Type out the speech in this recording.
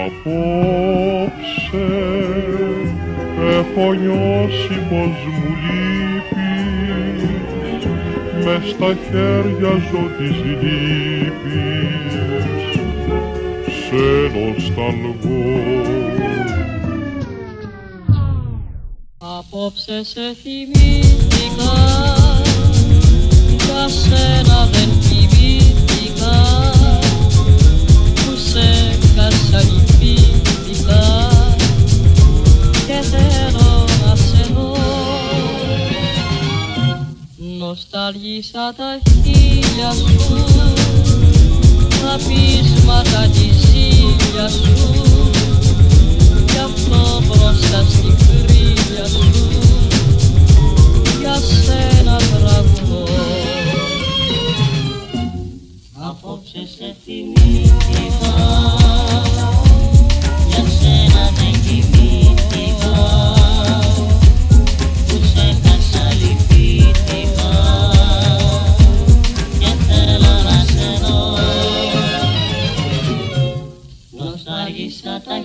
Απόψε έχω νιώσει πως μου λείπεις, μες στα χέρια ζω της λύπης, σε νοσταλγώ. Απόψε σε θυμήθηκα, για σένα δεν κοιμήθηκα, που σε κασαλιφήθηκα και θέλω να σε δω. Νοσταλγήσα τα χείλια σου, τα πείσματα της ζήλιας σου, κι αυτό μπροστά στη κρύλια σου, για σένα τραγουδώ. Απόψε σε θυμήθηκα, για σένα δεν κοιμήθηκα, που σε κασαλιφήθηκα και θέλω να σε δω. Νοσταλγήσα τα